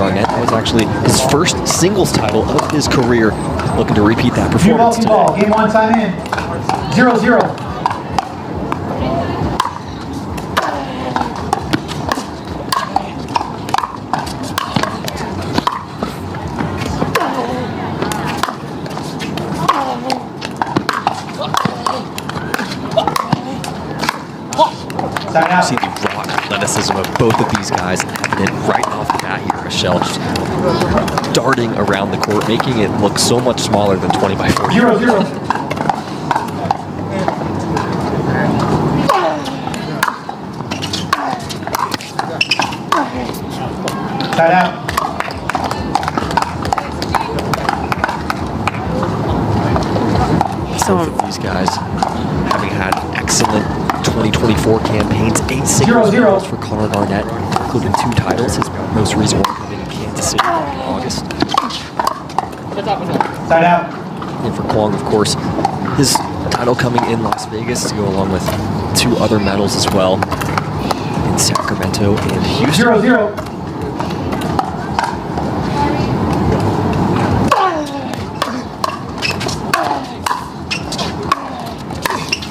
Garnett. That was actually his first singles title of his career. Looking to repeat that performance today. Game one, time in. 0-0. You see the raw athleticism of both of these guys evident right off the bat here. Michelle just darting around the court, making it look so much smaller than 20 by 40. 0-0. Side out. So both of these guys having had excellent 2024 campaigns, 8 singles titles for Connor Garnett, including 2 titles. His most recent one coming in Kansas City in August. Side out. And for Quang, of course, his title coming in Las Vegas to go along with 2 other medals as well in Sacramento and Houston. 0-0.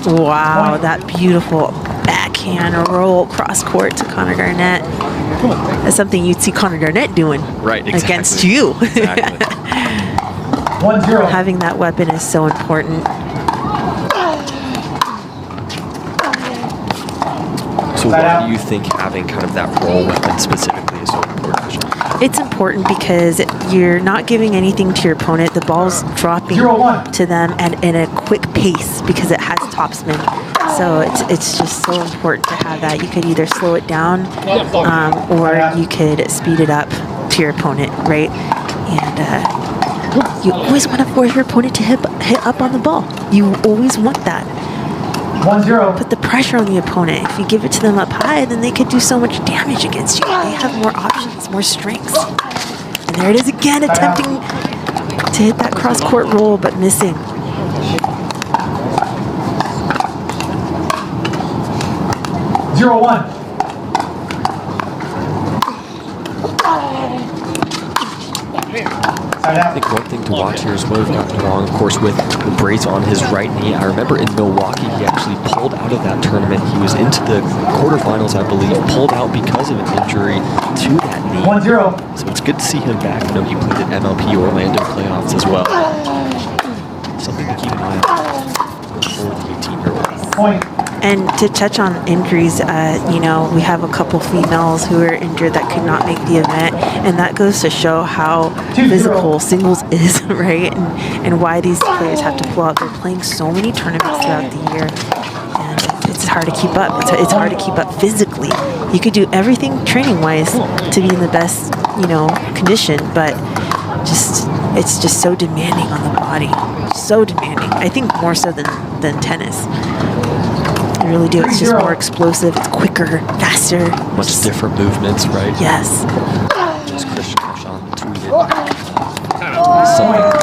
Wow, that beautiful backhand roll cross court to Connor Garnett. That's something you'd see Connor Garnett doing against you. Exactly. 1-0. Having that weapon is so important. So why do you think having kind of that roll weapon specifically is so important? It's important because you're not giving anything to your opponent. The ball's dropping to them and in a quick pace because it has topspin. So it's just so important to have that. You could either slow it down or you could speed it up to your opponent, right? And you always want to force your opponent to hit up on the ball. You always want that. 1-0. Put the pressure on the opponent. If you give it to them up high, then they could do so much damage against you. They have more options, more strengths. And there it is again, attempting to hit that cross-court roll, but missing. 0-1. I think one thing to watch here is what we've gotten wrong, of course, with the brace on his right knee. I remember in Milwaukee, he actually pulled out of that tournament. He was into the quarterfinals, I believe, pulled out because of an injury to that knee. 1-0. So it's good to see him back. I know he played at MLP Orlando playoffs as well. Something to keep an eye on for the 18-year-old. Point. And to touch on injuries, you know, we have a couple females who are injured that could not make the event, and that goes to show how physical singles is, right? And why these players have to pull out. They're playing so many tournaments throughout the year, and it's hard to keep up. It's hard to keep up physically. You could do everything training-wise to be in the best, you know, condition, but it's just so demanding on the body. So demanding. I think more so than tennis. I really do. It's just more explosive. It's quicker, faster. Much different movements, right? Yes. Just Christian Marchand tweeted something similar to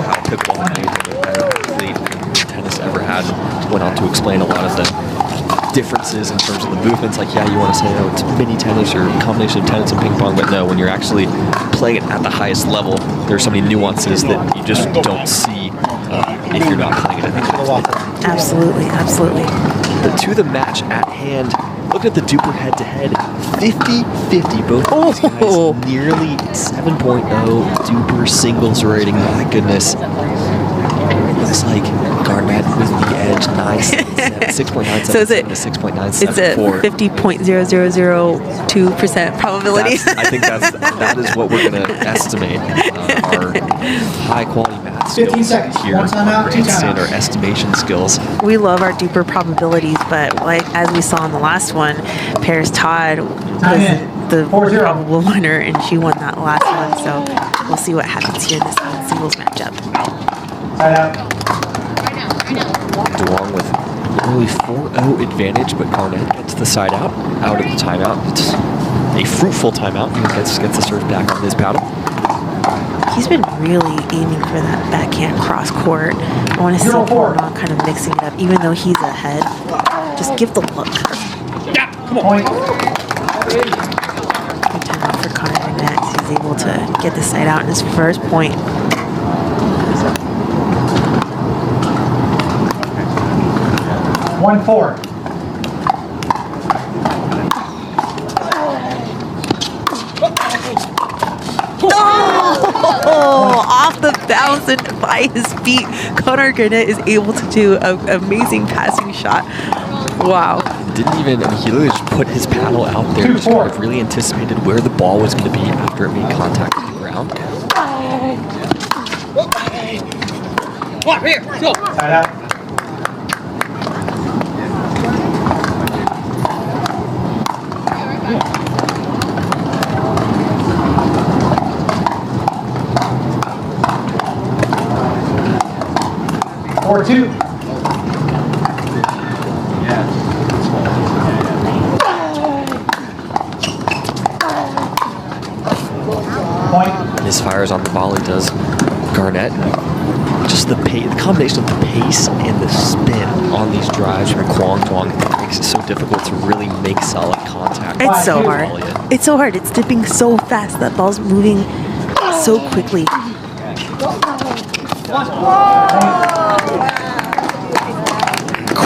how pickleball made the better athlete tennis ever had. Went on to explain a lot of the differences in terms of the movements. Like, yeah, you want to say, oh, it's mini tennis or a combination of tennis and ping pong, but no, when you're actually playing it at the highest level, there's so many nuances that you just don't see if you're not playing it at the highest level. Absolutely, absolutely. But to the match at hand, look at the Duper head-to-head, 50-50. Both of these guys nearly 7.0 Duper singles rating. My goodness. Looks like Garnett with the edge, 6.97 so is it, to 6.974. It's a 50.0002% probability. I think that is what we're going to estimate our high-quality math skills 15 seconds. here on Grandstand, our estimation skills. We love our Duper probabilities, but like as we saw in the last one, Paris Todd was the probable winner, and she won that last one. So we'll see what happens here in this singles matchup. DeWong with only 4-0 advantage, but Garnett gets the side out of the timeout. It's a fruitful timeout. He gets the serve back on his paddle. He's been really aiming for that backhand cross court. I want to see him kind of mixing it up, even though he's ahead. Just give the look. Yeah, come on. Good timeout for Connor Garnett. to get the side out in his first point. One, 4. Oh, off the bounce and by his feet, Connor Garnett is able to do an amazing passing shot. Wow. Didn't even, I mean, he literally just put his paddle out there. Just kind of really anticipated where the ball was going to be after it made contact with the ground. Here, go. Side out. Four, 2. Point. Misfires on the volley does Garnett. Just the combination of the pace and the spin on these drives from Quang Dương makes it so difficult to really make solid contact. It's so hard. It's so hard. It's dipping so fast. That ball's moving so quickly.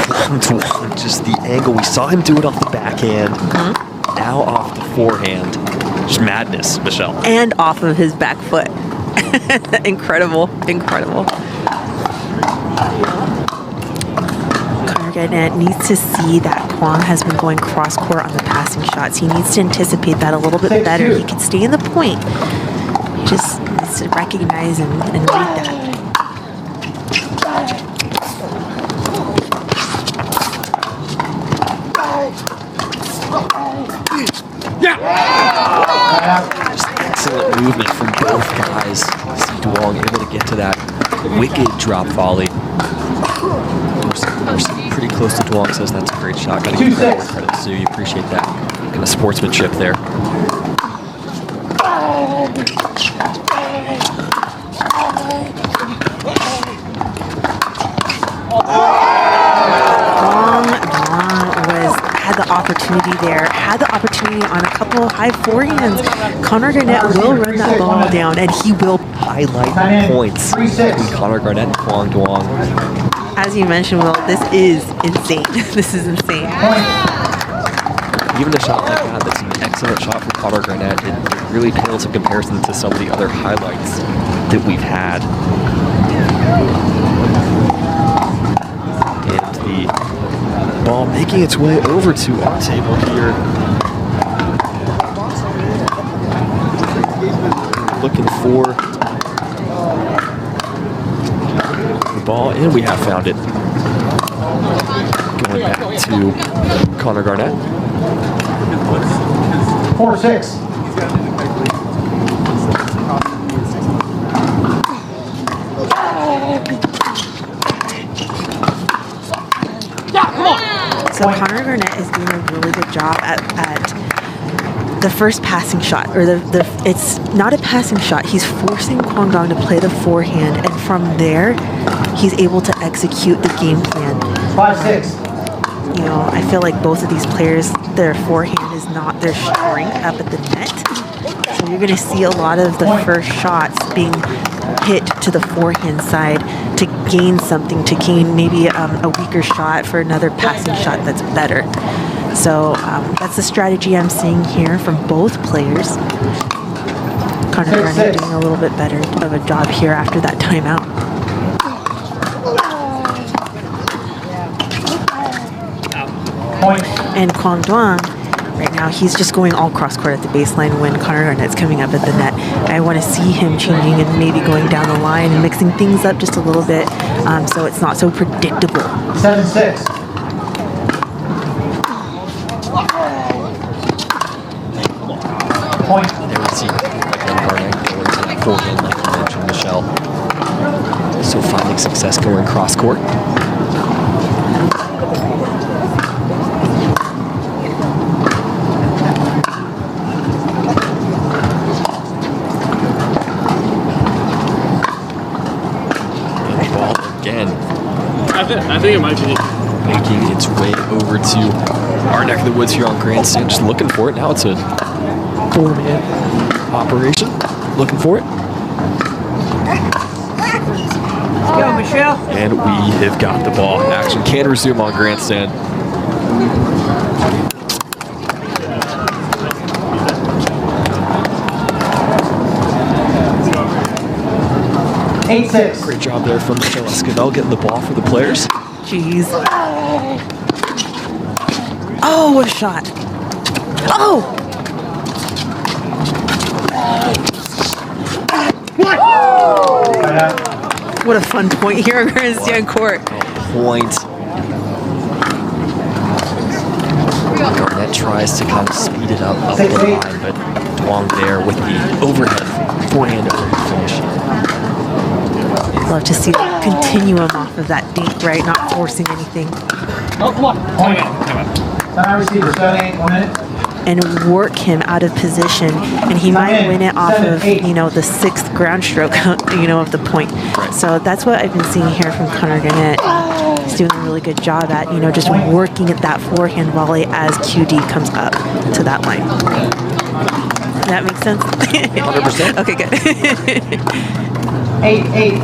Quang Dương, just the angle. We saw him do it off the backhand. Now off the forehand. Just madness, Michelle. And off of his back foot. Incredible. Incredible. Connor Garnett needs to see that Quang has been going cross court on the passing shots. He needs to anticipate that a little bit better. He can stay in the point. He just needs to recognize and read that. Just excellent movement from both guys. See Duong able to get to that wicked drop volley. We're pretty close to Duong, says that's a great shot. Gotta give credit where credit's due. You appreciate that kind of sportsmanship there. Had the opportunity there, had the opportunity on a couple high forehands. Connor Garnett will run that ball down, and he will highlight the points between Connor Garnett and Quang Dương. As you mentioned, Will, this is insane. This is insane. Even a shot like that, that's an excellent shot from Connor Garnett. It really pales in comparison to some of the other highlights that we've had. And the ball making its way over to our table here. Looking for the ball, and we have found it. Going back to Connor Garnett. 4-6. So Connor Garnett is doing a really good job at the first passing shot, or it's not a passing shot. He's forcing Quang Dương to play the forehand, and from there, he's able to execute the game plan. 5-6. You know, I feel like both of these players, their forehand is not their strength up at the net. So you're going to see a lot of the first shots being hit to the forehand side to gain something, to gain maybe a weaker shot for another passing shot that's better. So that's the strategy I'm seeing here from both players. Connor Garnett doing a little bit better of a job here after that timeout. And Quang Dương, right now, he's just going all cross-court at the baseline when Connor Garnett's coming up at the net. I want to see him changing and maybe going down the line and mixing things up just a little bit so it's not so predictable. 7-6. Point. There we see Garnett going to the forehand, like you mentioned, Michelle. So finding success going cross-court. I think it might be making its way over to our neck of the woods here on Grandstand. Just looking for it. Now it's a 4-man operation. Looking for it. Go, Michelle. And we have got the ball. Action can resume on grandstand. Eight, 6. Great job there from Michelle Esquivel getting the ball for the players. Jeez. Oh, what a shot. Oh! Right out. What a fun point here on grandstand court. Point. Garnett tries to kind of speed it up the line, but Quang there with the overhead forehand over finish. Love to see the continuum off of that dink, right? Not forcing anything. Point. Time receiver, 7-8, 1 minute. And work him out of position, and he might win it off of, you know, the 6th ground stroke, you know, of the point. So that's what I've been seeing here from Connor Garnett. He's doing a really good job at, you know, just working at that forehand volley as QD comes up to that line. Does that make sense? 100%. Okay, good. 8, 8.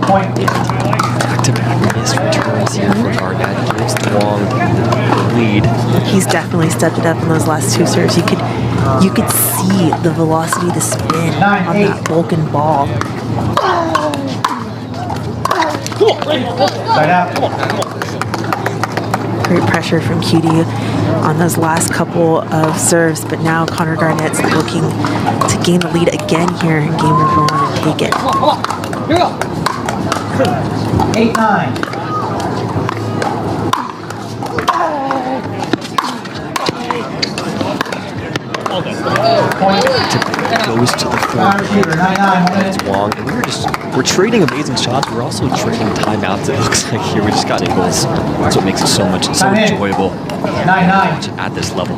Point. Back-to-back missed returns here for Garnett. Gives Quang the lead. He's definitely stepped it up in those last 2 serves. You could see the velocity, the spin on that Vulcan ball. Right out. Great pressure from QD on those last couple of serves, but now Connor Garnett's looking to gain the lead again here in game number 1 and take it. 8, 9. Point. Goes to the Time front. receiver, 9, 9, 1 minute. Wong. And we're trading amazing shots. We're also trading timeouts. It looks like here we just got goals. That's what makes it so enjoyable 9, 9. at this level.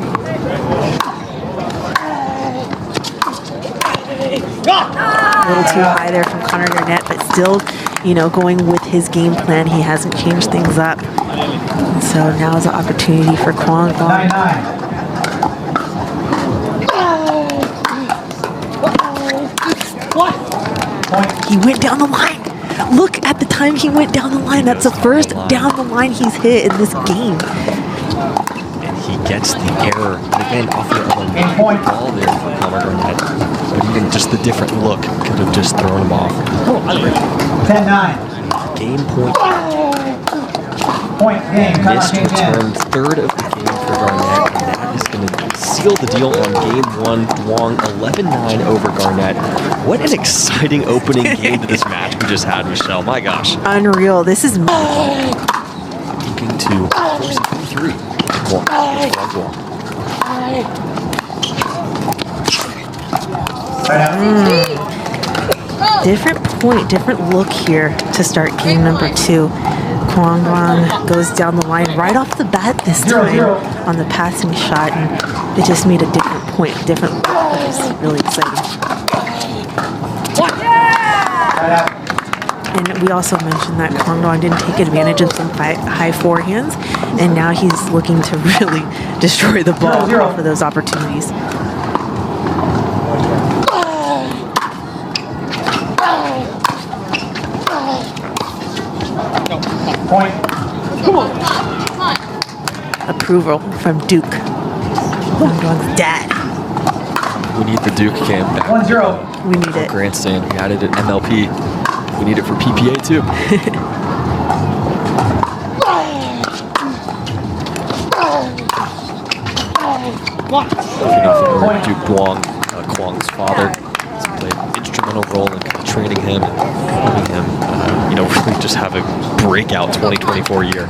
A little too high there from Connor Garnett, but still, you know, going with his game plan. He hasn't changed things up. And so now is an opportunity for Quang. 9, 9. Point. He went down the line. Look at the time he went down the line. That's the first down the line he's hit in this game. And he gets the error. Again, off the other Point. ball there for Connor Garnett. But even just the different look could have just thrown him off. 10, 9. Game point. Point game. Timeout Missed change in. return, 3rd of the game for Garnett. And that is going to seal the deal on game 1. Wong 11-9 over Garnett. What an exciting opening game to this match we just had, Michelle. My gosh. Unreal. This is Looking to force it 3. Right out. different point, different look here to start game number 2. Quang goes down the line right off the bat this time on the passing shot, and it just made a different point, different look, which is really exciting. Right out. And we also mentioned that Quang didn't take advantage of some high forehands, and now he's looking to really destroy the ball for those opportunities. Point. Approval from Duke, Quang's dad. We need the Duke cam back. 1-0. We need it. Grandstand. We added it MLP. We need it for PPA too. Point. Duke Quang's father, has played an instrumental role in kind of training him and helping him, really just have a breakout 2024 year.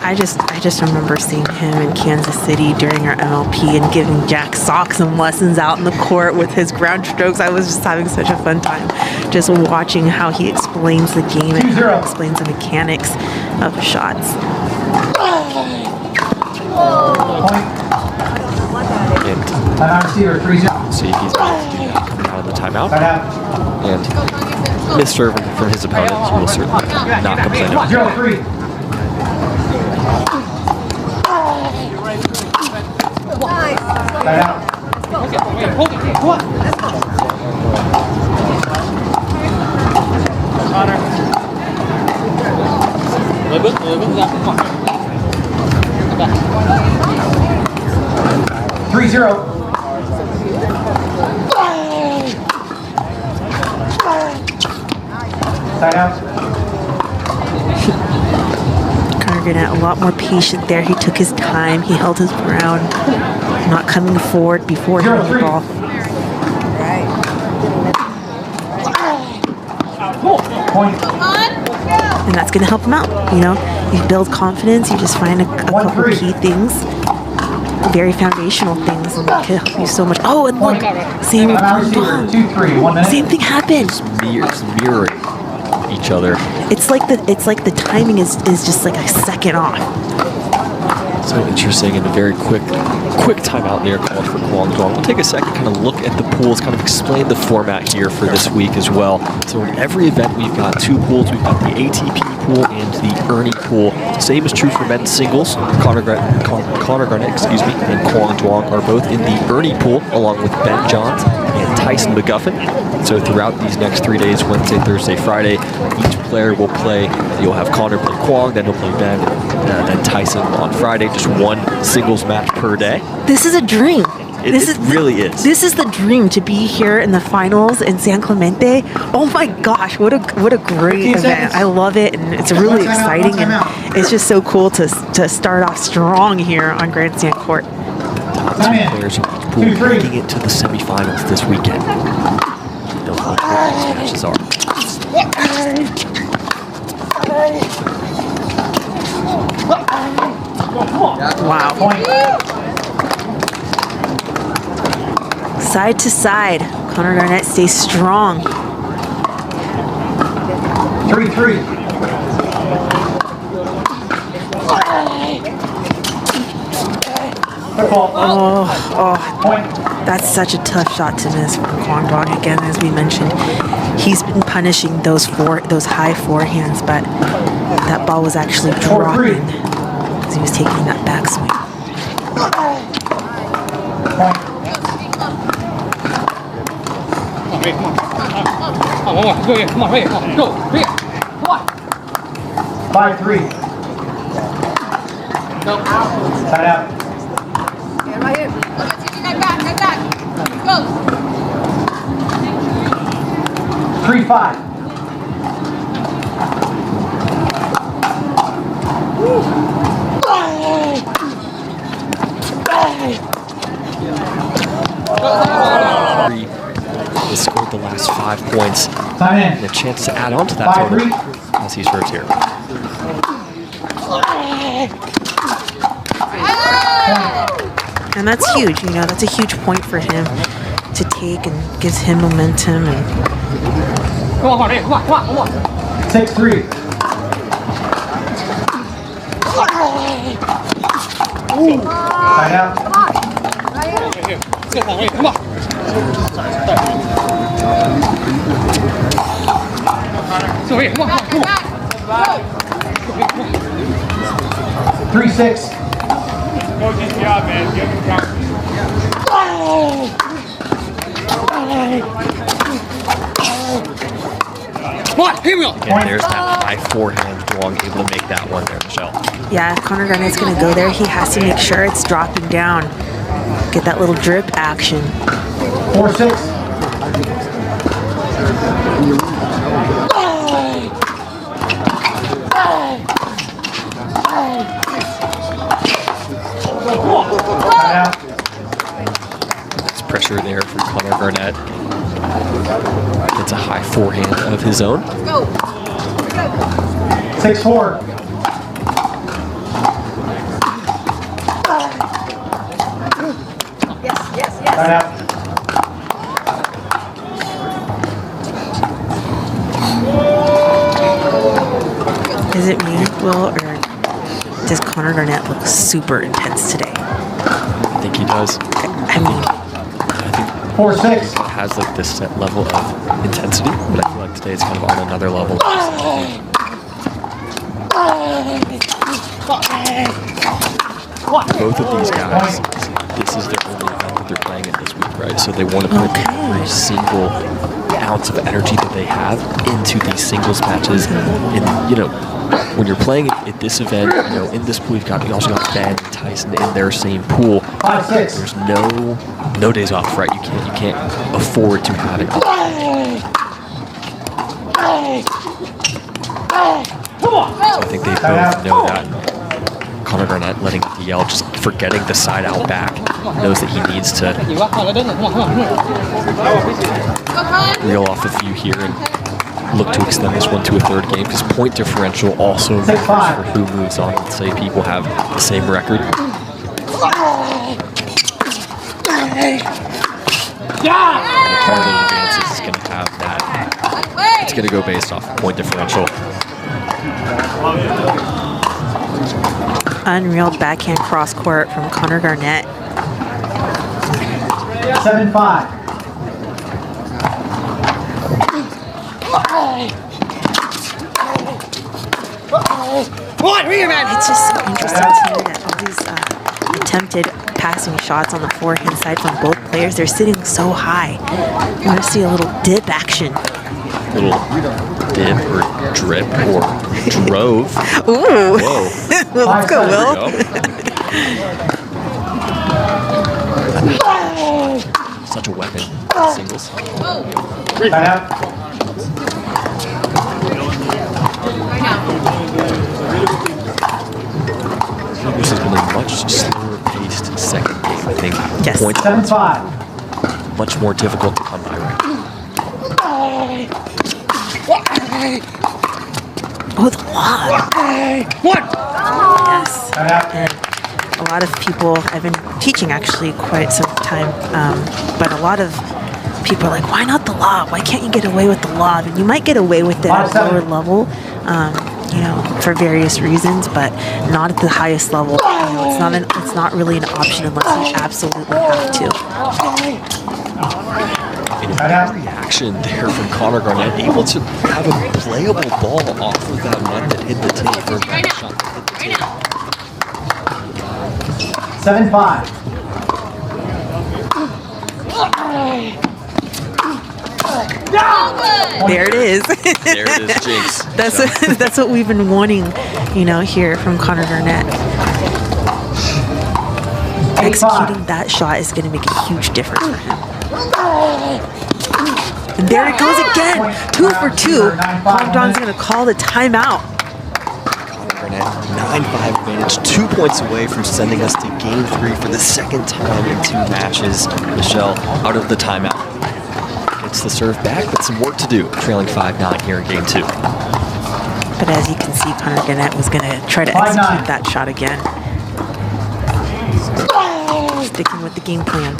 I just remember seeing him in Kansas City during our MLP and giving Jack some lessons out in the court with his ground strokes. I was just having such a fun time just watching how he explains the game and how he explains the mechanics of the shots. Point. And Timeout receiver, 3-0. see if he's able to do that coming out of the timeout. Right out. And misserve from his opponent, he will certainly not complain about it. 0-3. Timeout. Connor. 3-0. Timeout. Connor Garnett, a lot more patient there. He took his time. He held his ground, not coming forward before hitting the ball. Point. And that's going to help him out. You know, you build confidence. You just find a couple key things, very foundational things, and it can help you so much. Oh, and look, same with Timeout receiver. 2-3. 1 minute. Same thing happened. It's mirroring each other. It's like the timing is just like a second off. So interesting and a very quick timeout there called for Quang Dương. We'll take a second, kind of look at the pools, kind of explain the format here for this week as well. So in every event, we've got two pools. We've got the ATP pool and the Ernie pool. The same is true for men's singles. Connor Garnett, and Quang Dương are both in the Ernie pool, along with Ben Johns and Tyson McGuffin. So throughout these next 3 days, Wednesday, Thursday, Friday, each player will play. You'll have Connor play Quang, then he'll play Ben, then Tyson on Friday. Just one singles match per day. This is a dream. It really is. This is the dream, to be here in the finals in San Clemente. Oh my gosh, what a great event. I love it, and it's really exciting, and it's just so cool to start off strong here on Grandstand Court. Top two players of each pool making it to the semifinals this weekend. They'll know what these matches are. Wow. Side to side, Connor Garnett stays strong. 3-3. Point. That's such a tough shot to miss from Quang Dương. Again, as we mentioned, he's been punishing those high forehands, but that ball was actually dropping as he was taking that backswing. Point. Come on, go, come on, go, 5-3. Timeout. Right here. Get back. Go. 3-5. He scored the last 5 points. Time And in. a chance to add on to that total 5-3. as he serves here. And that's huge, you know, that's a huge point for him to take and gives him momentum. And 6-3. Timeout. come on. 3-6. Coach's job, man. Give him confidence. Come on, here we go. And there's that high forehand. Wong able to make that one there, Michelle. yeah, if Connor Garnett's going to go there, he has to make sure it's dropping down. Get that little drip action. 4-6. Timeout. There's pressure there for Connor Garnett. It's a high forehand of his own. Go. 6-4. Yes. Timeout. Is it me, Will, or does Connor Garnett look super intense today? I think he does. I mean, I think 4-6. it has like this set level of intensity, but I feel like today it's kind of on another level. Both of these guys this is their only event that they're playing in this week, right? So they want to put every single ounce of energy that they have into these singles matches. And, you know, when you're playing at this event, you know, in this pool, you also got Ben and Tyson in their same pool. 5-6. There's no days off, right? You can't afford to have it. So I think they both know that. Connor Garnett letting the yell, just forgetting the side out back, knows that he needs to reel off a few here and look to extend this one to a third game, because point differential also matters for who moves on. Let's say people have the same record. Tournament advances is going to have that. It's going to go based off point differential. Unreal backhand cross court from Connor Garnett. 7-5. It's just so interesting to me that all these attempted passing shots on the forehand side from both players, they're sitting so high. You want to see a little dip action. Little dip or drip or drove. Ooh. Whoa. Well, let's go, Will. Such a weapon. Singles. This has been a much slower paced second game. I think Yes. points 7-5. much more difficult to come by right now. Oh, the lob. Yes. And a lot of people, I've been teaching actually quite some time, but a lot of people are like, why not the lob? Why can't you get away with the lob? And you might get away with it at a lower level, you know, for various reasons, but not at the highest level. You know, it's not really an option unless you absolutely have to. Reaction there from Connor Garnett, able to have a playable ball off of that net that hit the tape, or that shot that hit the tape. 7-5. There it is. There it is, Jinx. That's what we've been wanting, you know, here from Connor Garnett. Executing that shot is going to make a huge difference for him. And there it goes again. 2 for 2. Quang Dong's going to call the timeout. Connor Garnett, 9-5 advantage, 2 points away from sending us to game 3 for the second time in 2 matches. Michelle out of the timeout. Gets the serve back, but some work to do. Trailing 5-9 here in game 2. But as you can see, Connor Garnett was going to try to execute that shot again. Sticking with the game plan.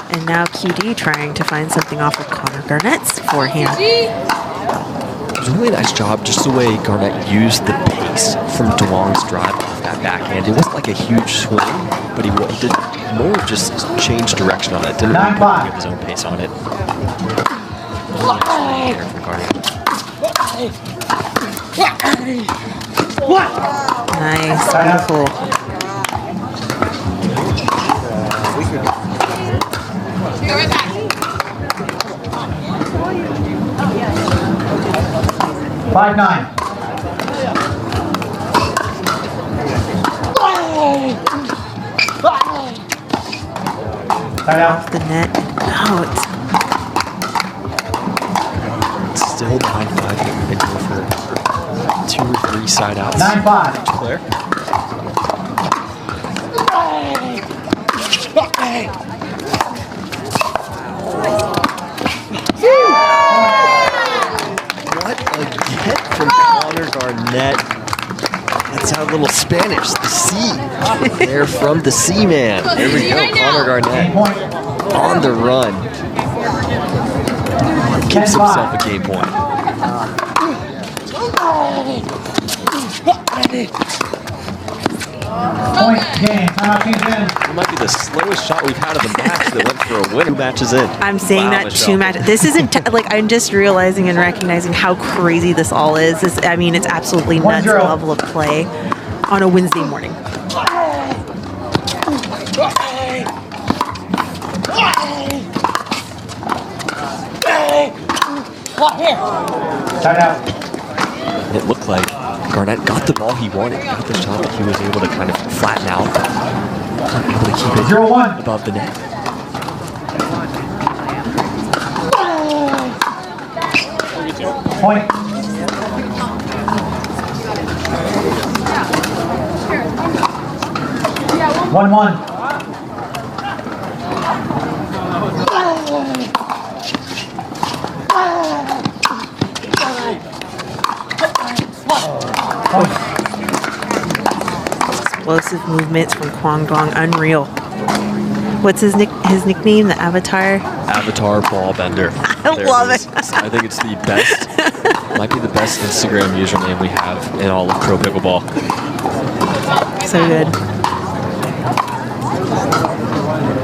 And now QD trying to find something off of Connor Garnett's forehand. It was a really nice job, just the way Garnett used the pace from DeWong's drive off that backhand. It wasn't like a huge swing, but he did more of just change direction on it. Didn't really give his own pace on it. There from Garnett. Nice, beautiful. Go right back. 5-9. Off the net. Oh, It's still 9-5. Been here for 2 or 3 side outs. 9-5. Claire. What a get from Connor Garnett. That's our little Spanish, the C. They're from the C man. There we go, Connor Garnett on the run. Gives himself a game point. Point game. Timeout change in. It might be the slowest shot we've had of the match that went for a win. 2 matches in. I'm saying Wow, that Michelle. 2 matches. This isn't like I'm just realizing and recognizing how crazy this all is. I mean, it's absolutely nuts the 1-0. level of play on a Wednesday morning. Tied out. It looked like Garnett got the ball he wanted, got the shot that he was able to kind of flatten out, able to keep it 0-1. above the net. Point. One. Explosive movements from Quang Dương, unreal. What's his nickname? The Avatar? Avatar ball bender. I love it. I think it's the best, might be the best Instagram username we have in all of pro pickleball. So good.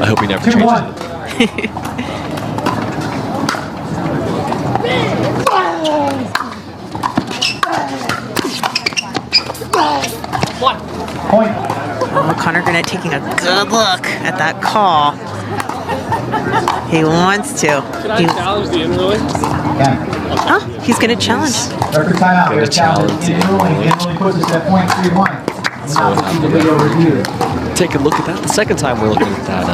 I hope he never changes 2-1. it. Point. Oh, Connor Garnett taking a good look at that call. He wants to. Challenge the in-rolling? Yeah. Oh, he's going to challenge. Record timeout. Gonna Red challenge. challenge the In-rolling puts us at point 3-1. Now we'll see the video review. Take a look at that. The second time we're looking at that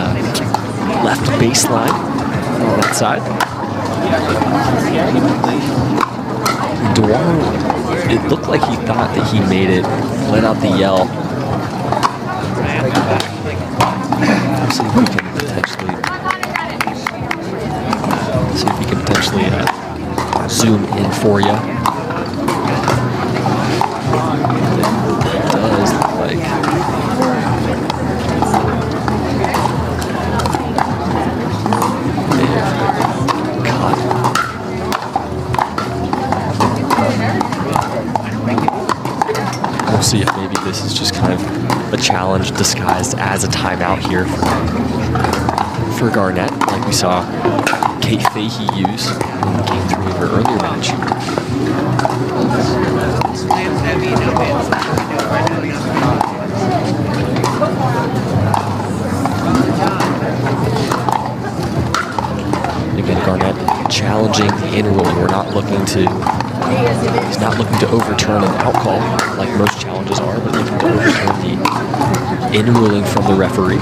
left baseline on that side. Duan, it looked like he thought that he made it, let out the yell. See if we can potentially zoom in for you. It does look like we'll see if maybe this is just kind of a challenge disguised as a timeout here for Garnett, like we saw Kate Fahey use in Game 3 of her earlier match. Again, Garnett challenging the in-rolling. We're not looking to, he's not looking to overturn an out call like most challenges are, but looking to overturn the in-rolling from the referee.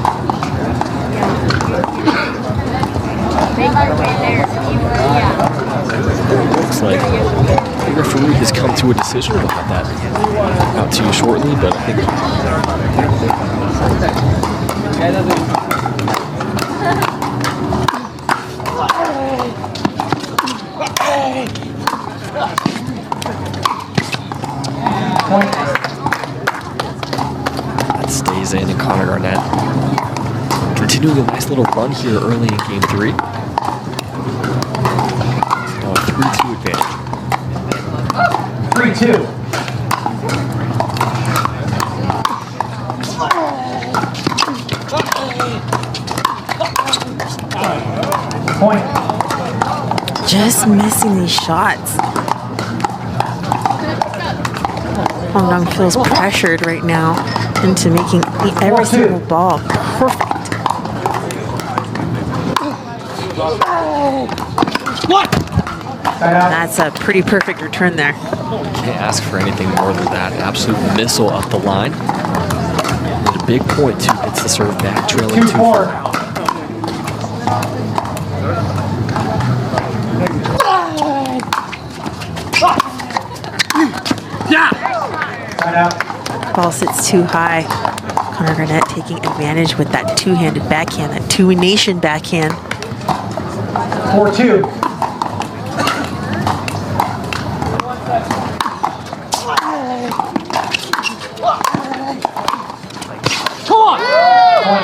Looks like the referee has come to a decision. We'll have that out to you shortly, but I think that stays in, and Connor Garnett continuing a nice little run here early in Game 3. Now a 3-2 advantage. 3-2. Point. Just missing these shots. Quang Dương feels pressured right now into making every single ball perfect. That's a pretty perfect return there. Can't ask for anything more than that. Absolute missile up the line. And a big point too. Hits the serve back, trailing 2-4. Ball sits too high. Connor Garnett taking advantage with that two-handed backhand, that two-nation backhand. 4-2.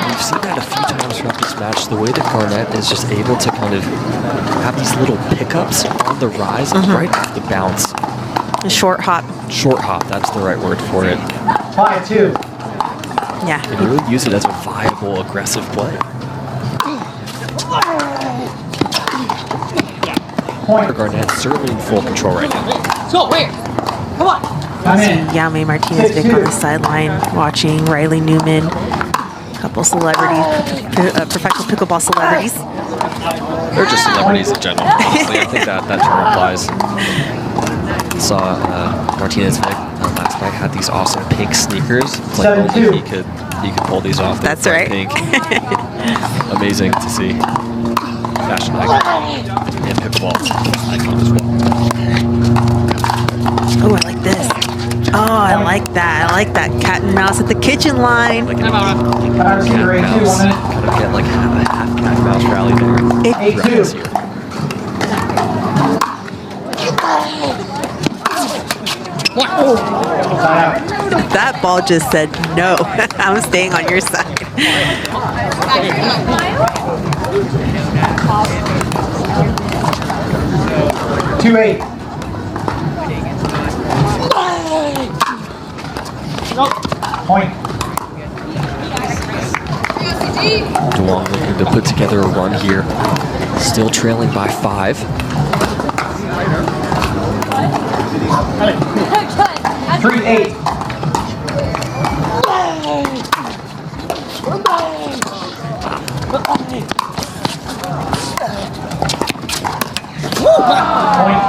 We've seen that a few times throughout this match. The way that Garnett is just able to kind of have these little pickups on the rise right off the bounce. A short hop. Short hop, that's the right word for it. 5-2. Yeah. And really use it as a viable, aggressive play. Point. Garnett certainly in full control right now. Let's go, wait. Come on. Time See in. Yame Martinez-Vick on the sideline watching Riley Newman. A couple celebrities, professional pickleball celebrities. They're just celebrities in general, honestly. I think that term applies. Saw Martinez-Vick last night had these awesome pink sneakers. It's like only he could pull these off. They're That's right. Pink. Amazing to see. Fashion icon and pickleball icon as well. Oh, I like this. Oh, I like that. I like that cat and mouse at the kitchen line. Like Time receiver, cat 8-2, 1 mouse, minute. kind of get like half cat mouse rally there. Throughout this year. That ball just said no. I'm staying on your side. Two eight. Point. Duong looking to put together a run here. Still trailing by 5. 3-8. Point.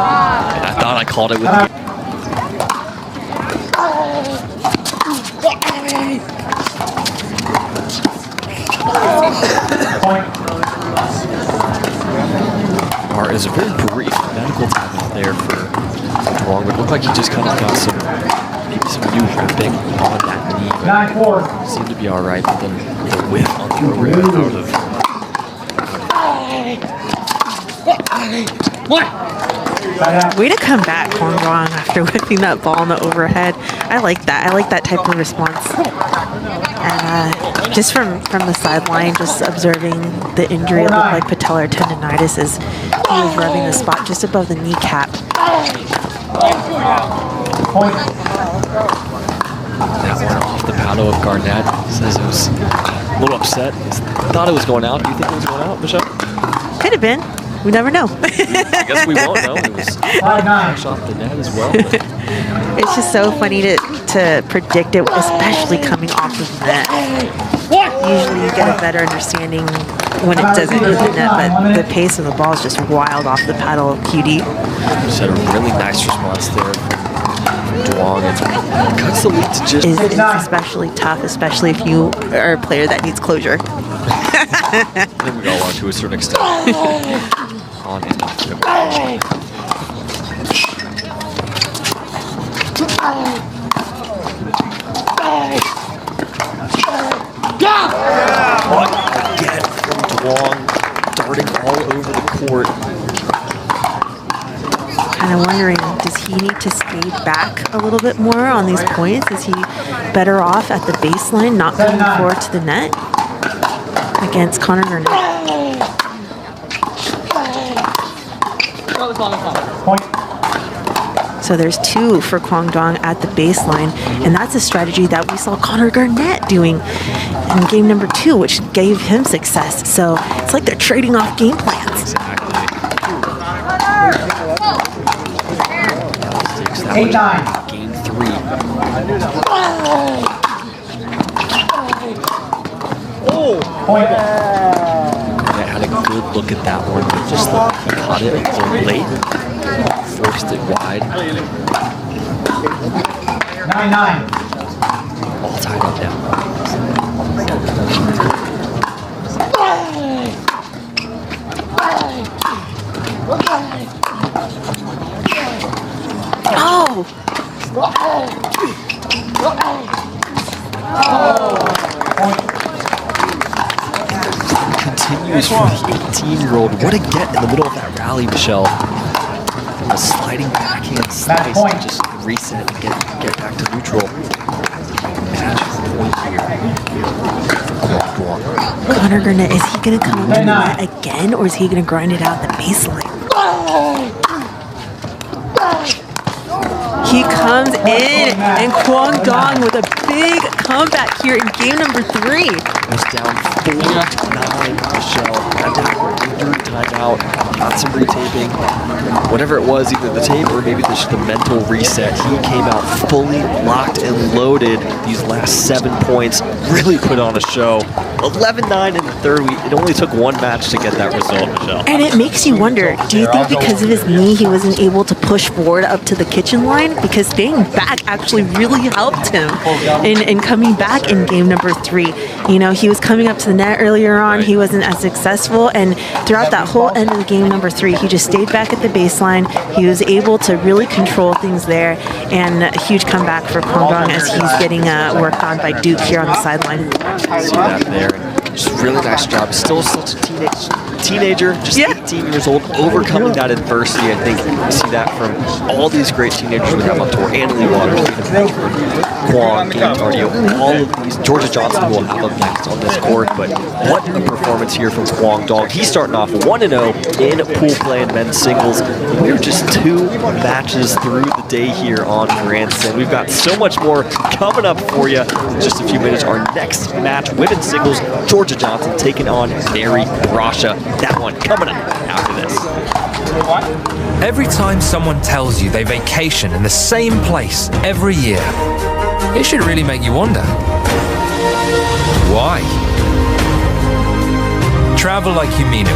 And I thought I called it with Point. Art is a very brief medical time out there for Duong. It looked like he just kind of got maybe some new ripping on that knee. But 9-4. seemed to be all right. But then the whip on the overhead out of Way to come back, Quang Dương, after whipping that ball on the overhead. I like that. I like that type of response. And just from the sideline, just observing the injury, it looked like patellar tendonitis as he was rubbing the spot just above the kneecap. Point. that one off the paddle of Garnett. Says it was a little upset. Thought it was going out. Do you think it was going out, Michelle? Could have been. We never know. I guess we won't know. It was 5-9. off the net as well. But It's just so funny to predict it, especially coming off of the net. Usually you get a better understanding when it doesn't hit the net, but the pace of the ball is just wild off the paddle of QD. just had a really nice response there from Duong. And cuts the lead to just... Is especially tough, especially if you are a player that needs closure. I think we all are to a certain extent. On and off the court. What again from Duong, darting all over the court. Kind of wondering, does he need to skate back a little bit more on these points? Is he better off at the baseline, not coming forward to the net against Connor Garnett? Point. So there's 2 for Quang Dương at the baseline, and that's a strategy that we saw Connor Garnett doing in game number 2, which gave him success. So it's like they're trading off game plans. Exactly. 8-9. Game 3. Point. Garnett had a good look at that one, but just he caught it a little late. Forced it wide. 9-9. All tied up now. Oh! Continues for the 18-year-old. What a get in the middle of that rally, Michelle. From a sliding backhand slice point. to just reset and get back to neutral. Match point here. Connor Garnett, is he going to come up to the net again, or is he going to grind it out the baseline? He comes in And Quang Dong with a big comeback here in game number 3. Was down 4-9, Michelle. Had that injury timeout, got some retaping. Whatever it was, either the tape or maybe just the mental reset, he came out fully locked and loaded. These last 7 points really put on a show. 11-9 in the third week. It only took one match to get that result, Michelle. And it makes you wonder, do you think because of his knee he wasn't able to push forward up to the kitchen line? Because staying back actually really helped him in coming back in game number 3. You know, he was coming up to the net earlier on, he wasn't as successful, and throughout that whole end of the game number 3, he just stayed back at the baseline. He was able to really control things there, and a huge comeback for Quang Dong as he's getting worked on by Duke here on the sideline. See that there. Just really nice job. Still such a teenager, just 18 years old, overcoming that adversity. I think you see that from all these great teenagers we have on tour. Annalie Waters, Quang, Gabe Cardio, all of these. Georgia Johnson will have up next on this court, but what a performance here from Quang Dong. He's starting off 1-0 in pool play and men's singles. We're just 2 matches through the day here on Grandstand. We've got so much more coming up for you in just a few minutes. Our next match, women's singles, Georgia Johnson taking on Mary Brasha. That one coming up after this. Every time someone tells you they vacation in the same place every year, it should really make you wonder, why? Travel like you mean it.